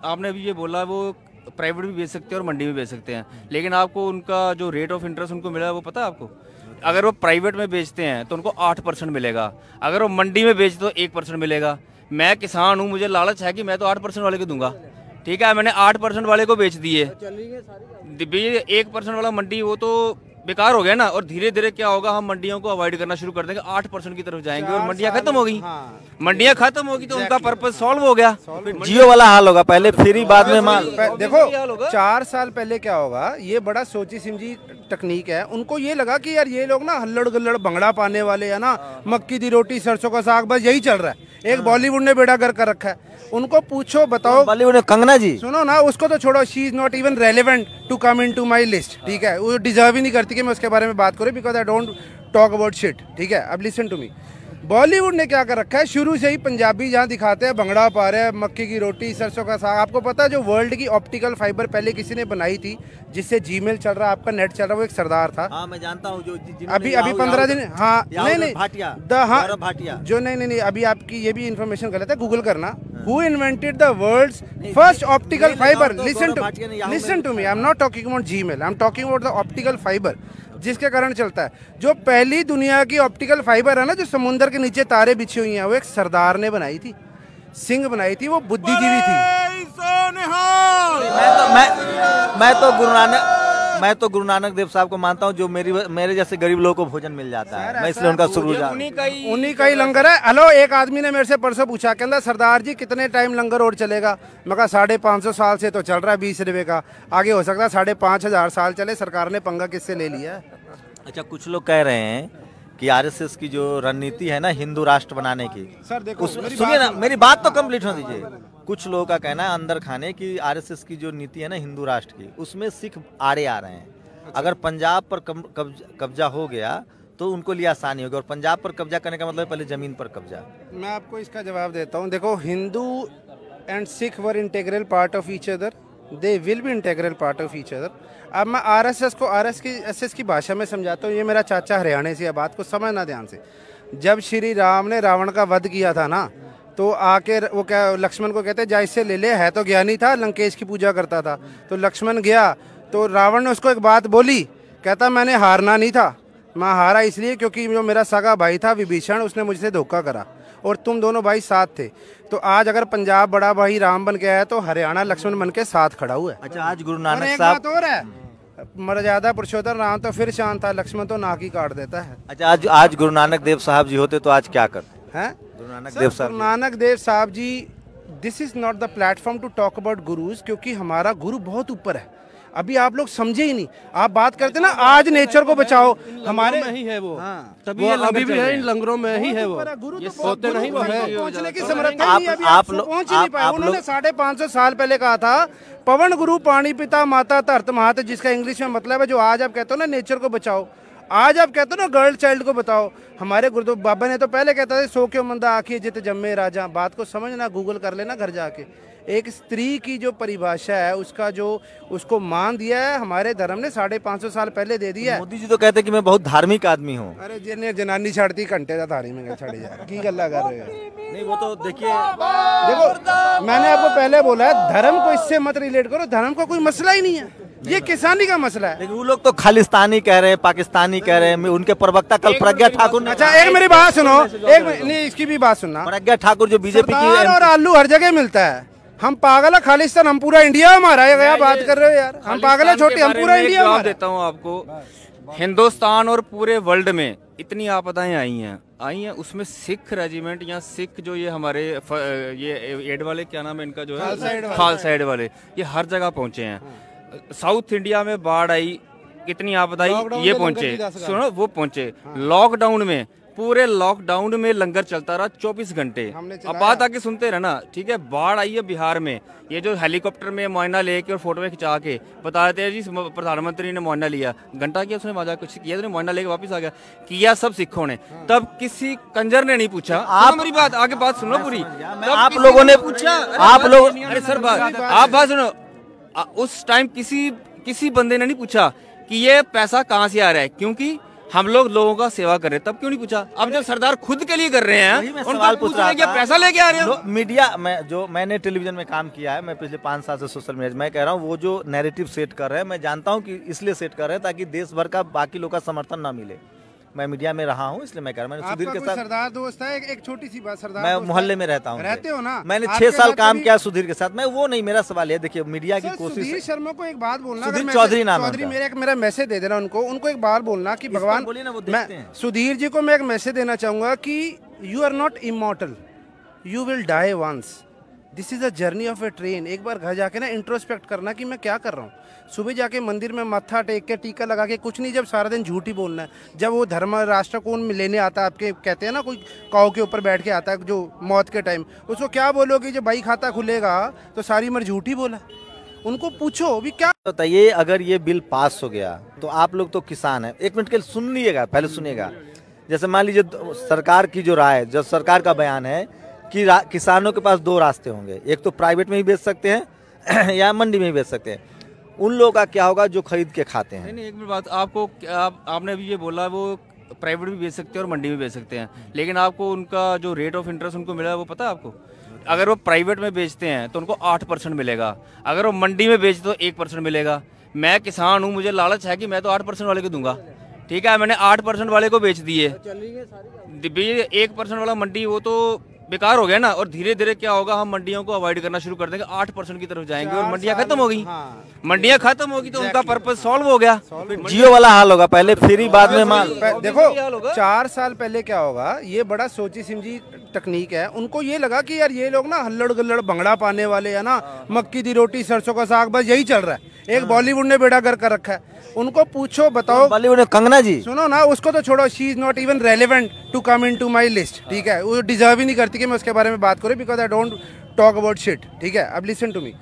आपने अभी ये बोला वो प्राइवेट भी बेच सकते हैं और मंडी में बेच सकते हैं, लेकिन आपको उनका जो रेट ऑफ इंटरेस्ट उनको मिला है वो पता है आपको? अगर वो प्राइवेट में बेचते हैं तो उनको 8% मिलेगा, अगर वो मंडी में बेचते तो 1% मिलेगा। मैं किसान हूँ, मुझे लालच है कि मैं तो 8% वाले को दूंगा, ठीक है, मैंने 8% वाले को बेच दिए। 1% वाला मंडी वो तो बेकार हो गया ना। और धीरे धीरे क्या होगा, हम मंडियों को अवॉइड करना शुरू कर देंगे, 8% की तरफ जाएंगे और मंडियां खत्म हो गई। मंडियां खत्म होगी तो उनका पर्पस सॉल्व हो गया। जियो वाला हाल होगा, पहले फ्री बाद में माल। देखो 4 साल पहले क्या होगा, ये बड़ा सोची समझी तकनीक है। उनको ये लगा कि यार ये लोग ना हल्लड़ गल्लड़ भंगड़ा पाने वाले है ना, मक्की दी रोटी सरसों का साग, बस यही चल रहा है। एक बॉलीवुड ने बेड़ा गर्क कर रखा है। उनको पूछो, बताओ बॉलीवुड ने कंगना जी, सुनो ना, उसको तो छोड़ो, she is not even relevant to come into my list, ठीक है, वो डिजर्व ही नहीं करती कि मैं उसके बारे में बात करूं, because I don't talk about shit, ठीक है। अब लिसन टू मी, बॉलीवुड ने क्या कर रखा है, शुरू से ही पंजाबी जहाँ दिखाते हैं भंगड़ा पा रहे हैं, मक्की की रोटी सरसों का साग। आपको पता है जो वर्ल्ड की ऑप्टिकल फाइबर पहले किसी ने बनाई थी, जिससे जीमेल चल रहा है, आपका नेट चल रहा है, वो एक सरदार था। हाँ मैं जानता हूँ, जो अभी 15 दिन, हाँ नहीं भाटिया, भाटिया जो नहीं अभी आपकी ये भी इन्फॉर्मेशन गलत है, गूगल करना। Who invented the world's first optical fiber? Listen to me. I'm not talking about Gmail. I'm talking about the optical fiber, जिसके कारण चलता है। जो पहली दुनिया की ऑप्टिकल फाइबर है ना, जो समुद्र के नीचे तारे बिछी हुई हैं, वो एक सरदार ने बनाई थी, सिंह बनाई थी, वो बुद्धिजीवी थी। मैं तो गुरु नानक देव साहब को मानता हूँ, जो मेरे जैसे गरीब लोगों को भोजन मिल जाता है, मैं इसलिए उनका शुक्रगुजार। उन्हीं का ही लंगर है। हेलो, एक आदमी ने मेरे से परसों पूछा, कहता सरदार जी कितने टाइम लंगर और चलेगा? मैं कहा 550 साल से तो चल रहा है 20 रुपए का, आगे हो सकता है 5,500 साल चले। सरकार ने पंगा किससे ले लिया? अच्छा, कुछ लोग कह रहे हैं कि आरएसएस की जो रणनीति है ना हिंदू राष्ट्र बनाने की, सर देखो सुनिए ना, मेरी बात तो कंप्लीट होने दीजिए। कुछ लोगों का कहना है अंदर खाने की आरएसएस की जो नीति है ना हिंदू राष्ट्र की, उसमें सिख आड़े आ रहे हैं। अगर पंजाब पर कब्जा हो गया तो उनको लिए आसानी होगी, और पंजाब पर कब्जा करने का मतलब पहले जमीन पर कब्जा। मैं आपको इसका जवाब देता हूँ। देखो, Hindu and Sikh were integral part of each other, they will be integral part of each other. अब मैं आरएसएस को आरएसएस की भाषा में समझाता हूँ। ये मेरा चाचा हरियाणा से है, बात को समझना ध्यान से। जब श्री राम ने रावण का वध किया था ना, तो आके वो क्या लक्ष्मण को कहते जा इससे ले ले, है तो ज्ञानी था, लंकेश की पूजा करता था। तो लक्ष्मण गया तो रावण ने उसको एक बात बोली, कहता मैंने हारना नहीं था, मैं हारा इसलिए क्योंकि जो मेरा सगा भाई था विभीषण, उसने मुझसे धोखा करा और तुम दोनों भाई साथ थे। तो आज अगर पंजाब बड़ा भाई राम बन गया है तो हरियाणा लक्ष्मण बन के साथ खड़ा हुआ है। अच्छा, आज गुरु नानक साहब और है, मर्यादा पुरुषोत्तम राम तो फिर शांत था, लक्ष्मण तो नाक ही काट देता है। अच्छा, आज गुरु नानक देव साहब जी होते तो आज क्या करते हैं? गुरु Nanak Dev Sahab ji, this is not the platform to talk about gurus, क्योंकि हमारा गुरु बहुत ऊपर है। अभी आप लोग समझे ही नहीं। आप बात करते ना आज नेचर को बचाओ, हमारे में ही है वो, तभी वो अभी भी है इन लंगरों में ही है वो। गुरु तो होते नहीं, वो है पहुंचने की समर्था नहीं, अभी आप पहुंच ही नहीं पाए। उन्होंने 550 साल पहले कहा था, पवन गुरु पानी पिता माता धरत मात, जिसका इंग्लिश में मतलब है जो आज आप कहते हो ना नेचर को बचाओ, आज आप कहते हो ना गर्ल चाइल्ड को बताओ। हमारे गुरु बाबा ने तो पहले कहता था सो क्यों मंदा आखिए जित जम्मे राजा। बात को समझना, गूगल कर लेना घर जाके। एक स्त्री की जो परिभाषा है, उसका जो उसको मान दिया है हमारे धर्म ने 550 साल पहले दे दिया है। मोदी जी तो कहते हैं कि मैं बहुत धार्मिक आदमी हूँ। अरे जिन्हें जनानी छाड़ती घंटे का थारी में छड़ जाए की गल्ला कर रहे हो? नहीं, वो तो देखिए, देखो मैंने आपको पहले बोला है, धर्म को इससे मत रिलेट करो, धर्म का कोई मसला ही नहीं है, ये किसानी का मसला है। लेकिन वो लोग तो खालिस्तानी कह रहे हैं, पाकिस्तानी कह रहे हैं। उनके प्रवक्ता कल प्रज्ञा ठाकुर ने, अच्छा एक मेरी बात सुनो, एक नहीं इसकी भी बात सुनना। प्रज्ञा ठाकुर जो बीजेपी की, और आलू हर जगह मिलता है। हम पागल है खालिस्तान, हम पूरा इंडिया हमारा है, क्या बात कर रहे हो यार? हम पागल है छोटे, हम पूरा इंडिया हमारा। देता हूँ आपको, हिंदुस्तान और पूरे वर्ल्ड में इतनी आपदाएं आई हैं, उसमें सिख रेजिमेंट या सिख जो ये हमारे ये एड वाले, क्या नाम है इनका, जो है खालसा एड वाले, ये हर जगह पहुंचे हैं। साउथ इंडिया में बाढ़ आई, कितनी आपदा आई, लॉकडाउन ये में लंगर पहुंचे, भी 10,000। सुनो वो पहुंचे लॉकडाउन में, पूरे लॉकडाउन में लंगर चलता रहा 24 घंटे। हमने अब चलाया। बात आके सुनते रहना, ठीक है। बाढ़ आई है बिहार में, ये जो हेलीकॉप्टर में मुआयना लेके और फोटो में खिंचा के बता देते हैं जी प्रधानमंत्री ने मुआयना लिया, घंटा किया उसने मजा कुछ किया, तो मुआयना लेके वापस आ गया, किया सब सिखों ने। तब किसी कंजर ने नहीं पूछा, आप मेरी बात आगे बात सुनो पूरी, आप लोगों ने पूछा, आप लोग अरे सर बात आप बात सुनो, उस टाइम किसी बंदे ने नहीं पूछा कि ये पैसा कहाँ से आ रहा है, क्योंकि हम लोगों का सेवा कर रहे हैं, तब क्यों नहीं पूछा? अब जब सरदार खुद के लिए कर रहे हैं, मैं उनका सवाल पूछ रहा कि था। पैसा लेके आ रहे हो। मीडिया मैंने टेलीविजन में काम किया है, मैं पिछले 5 साल से सोशल मीडिया, मैं कह रहा हूँ वो जो नैरेटिव सेट कर रहे हैं, मैं जानता हूँ कि इसलिए सेट कर रहे हैं ताकि देश भर का बाकी लोग का समर्थन ना मिले। मैं मीडिया में रहा हूँ इसलिए मैं कह रहा हूँ, मैंने सुधीर आपका के कोई साथ सरदार दोस्त है? एक छोटी सी बात, सरदार मैं दोस्त मोहल्ले है? में रहता हूँ, रहते हो ना? मैंने आपके 6 साल साथ काम कभी- किया सुधीर के साथ। मैं वो नहीं, मेरा सवाल है, देखिए मीडिया की सर, कोशिश सुधीर शर्मा को एक बात बोलना, सुधीर अगर चौधरी नाम है चौधरी उनका। मेरा मैसेज दे देना उनको एक बार बोलना कि इस पर भगवान, बोलिए ना, वो देखते हैं। मैं सुधीर जी को मैं एक मैसेज देना चाहूंगा कि you are not immortal, you will die once, this is a journey of a train. एक बार घर जाके ना इंट्रोस्पेक्ट करना कि मैं क्या कर रहा हूँ। सुबह जाके मंदिर में मत्था टेक के टीका लगा के कुछ नहीं, जब सारा दिन झूठ ही बोलना है। जब वो धर्म राष्ट्र को लेने आता है, आपके कहते हैं ना कोई काऊ के ऊपर बैठ के आता है जो मौत के टाइम, उसको क्या बोलोगे? जब भाई खाता खुलेगा तो सारी उम्र झूठ ही बोला। उनको पूछो भी क्या बताइए, अगर ये बिल पास हो गया तो आप लोग तो किसान हैं, एक मिनट के लिए सुन लीजिएगा, पहले सुनिएगा। जैसे मान लीजिए सरकार की जो राय, जो सरकार का बयान है कि किसानों के पास 2 रास्ते होंगे, एक तो प्राइवेट में ही बेच सकते हैं या मंडी में ही बेच सकते हैं। उन लोगों का क्या होगा जो खरीद के खाते हैं? नहीं, एक मिनट बात, आपने अभी ये बोला वो प्राइवेट भी बेच सकते हैं और मंडी में बेच सकते हैं, लेकिन आपको उनका जो रेट ऑफ इंटरेस्ट उनको मिला है वो पता है आपको? अगर वो प्राइवेट में बेचते हैं तो उनको 8% मिलेगा, अगर वो मंडी में बेचते तो 1% मिलेगा। मैं किसान हूँ, मुझे लालच है कि मैं तो 8% वाले को दूंगा, ठीक है, मैंने 8% वाले को बेच दिए, 1% वाला मंडी वो तो बेकार हो गया ना। और धीरे धीरे क्या होगा, हम मंडियों को अवॉइड करना शुरू कर देंगे, 8% की तरफ जाएंगे और मंडियां खत्म हो गई। मंडियां खत्म होगी तो उनका पर्पस सॉल्व हो गया। जियो वाला हाल होगा, पहले फ्री बाद में माल। देखो 4 साल पहले क्या होगा, ये बड़ा सोची समझी तकनीक है। उनको ये लगा कि यार ये लोग ना हल्लड़ गल्लड़ भंगड़ा पाने वाले है ना, मक्की दी रोटी सरसों का साग, बस यही चल रहा है। एक बॉलीवुड ने बेड़ा कर रखा है। उनको पूछो, बताओ बॉलीवुड में कंगना जी, सुनो ना, उसको तो छोड़ो, she is not even relevant to come into my list, ठीक है। वो डिजर्व ही नहीं करती कि मैं उसके बारे में बात करूं, because I don't talk about shit, ठीक है। अब लिसन टू मी,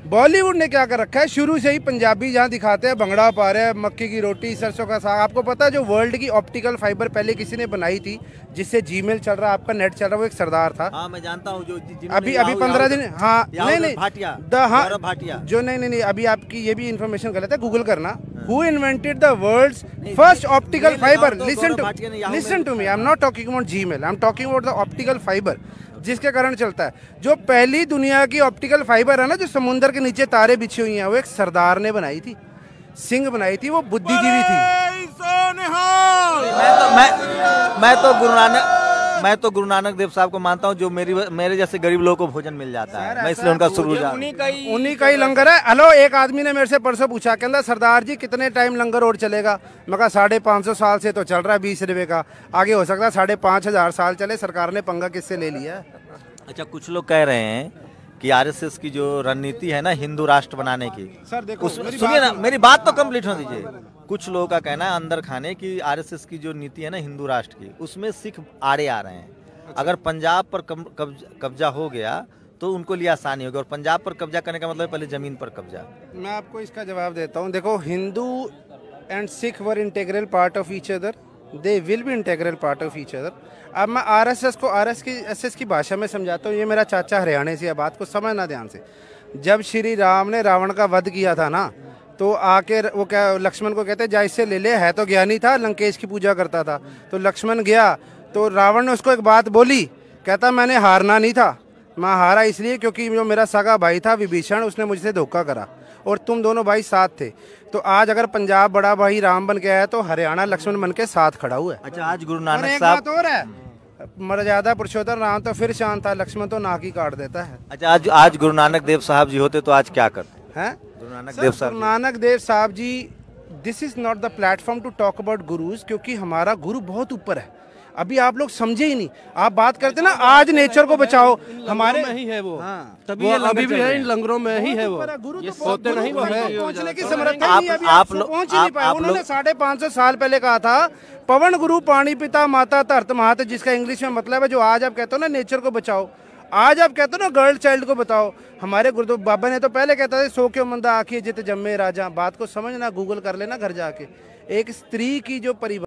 बॉलीवुड ने क्या कर रखा है, शुरू से ही पंजाबी जहाँ दिखाते हैं भंगड़ा पा रहे हैं, मक्की की रोटी सरसों का साग। आपको पता है जो वर्ल्ड की ऑप्टिकल फाइबर पहले किसी ने बनाई थी, जिससे जीमेल चल रहा है, आपका नेट चल रहा है, वो एक सरदार था। हाँ मैं जानता हूँ, जो अभी 15 दिन, हाँ नहीं भाटिया, हाँ भाटिया जो नहीं अभी आपकी ये भी इन्फॉर्मेशन गलत है, गूगल करना। Who invented the world's first optical fiber? Listen to me. I'm not talking about Gmail. I'm talking about the optical fiber, जिसके कारण चलता है। जो पहली दुनिया की ऑप्टिकल फाइबर है ना, जो समुद्र के नीचे तारे बिछी हुई हैं, वो एक सरदार ने बनाई थी, सिंह बनाई थी, वो बुद्धिजीवी थी। मैं तो गुरु नानक देव साहब को मानता हूँ, जो मेरे जैसे गरीब लोगों को भोजन मिल जाता है, मैं इसलिए उनका शुक्रगुजार। उन्हीं का ही लंगर है। हेलो, एक आदमी ने मेरे से परसों पूछा, कहता सरदार जी कितने टाइम लंगर और चलेगा? मैं कहा 550 साल से तो चल रहा है 20 रुपए का, आगे हो सकता है 5,500 साल चले। सरकार ने पंगा किससे ले लिया है? अच्छा, कुछ लोग कह रहे हैं कि आरएसएस की जो रणनीति है ना हिंदू राष्ट्र बनाने की, सर देखो सुनिए ना, मेरी बात तो कंप्लीट हो दीजिए। कुछ लोगों का कहना है अंदर खाने की आरएसएस की जो नीति है ना हिंदू राष्ट्र की, उसमें सिख आड़े आ रहे हैं। अगर पंजाब पर कब्जा हो गया तो उनको लिए आसानी होगी, और पंजाब पर कब्जा करने का मतलब पहले जमीन पर कब्जा। मैं आपको इसका जवाब देता हूँ। देखो, Hindu and Sikh were integral part of each other, they will be integral part of each other. अब मैं आरएसएस को आरएसएस की भाषा में समझाता हूँ। ये मेरा चाचा हरियाणा से है, बात को समझना ध्यान से। जब श्री राम ने रावण का वध किया था ना, तो आके वो क्या लक्ष्मण को कहते जा इससे ले ले, है तो ज्ञानी था, लंकेश की पूजा करता था। तो लक्ष्मण गया तो रावण ने उसको एक बात बोली, कहता मैंने हारना नहीं था, मैं हारा इसलिए क्योंकि जो मेरा सगा भाई था विभीषण, उसने मुझसे धोखा करा और तुम दोनों भाई साथ थे। तो आज अगर पंजाब बड़ा भाई राम बन के आया तो हरियाणा लक्ष्मण बन के साथ खड़ा हुआ है। अच्छा, आज गुरु नानक एक साहब, बात और है, मर्यादा पुरुषोत्तम राम तो फिर शांत था, लक्ष्मण तो नाक ही काट देता है। अच्छा, आज गुरु नानक देव साहब जी होते तो आज क्या करते हैं? गुरु नानक देव साहब, गुरु Nanak Dev Sahab ji, this is not the platform to talk about gurus, क्योंकि हमारा गुरु बहुत ऊपर है। अभी आप लोग समझे ही नहीं। आप बात करते ना आज नेचर को बचाओ, हमारे में ही है वो। तभी वो ये लंगर अभी भी चल है रहे इन हैं। लंगरों में ही है वो। गुरु तो होते नहीं वो है। पहुंचने की समर्था नहीं है, अभी आप लोग- पहुंच ही नहीं पाए। आप उन्होंने लोग- 550 साल पहले कहा था पवन गुरु पानी पिता माता धरत मात, जिसका इंग्लिश में मतलब है जो आज आप कहते हो ना नेचर को बचाओ, आज आप कहते हो ना गर्ल चाइल्ड को बताओ। हमारे गुरु बाबा ने तो पहले कहता था सो क्यों मंदा आखिए जित जम्मे राजा। बात को समझना, गूगल कर लेना घर जाके। एक स्त्री की जो परिवार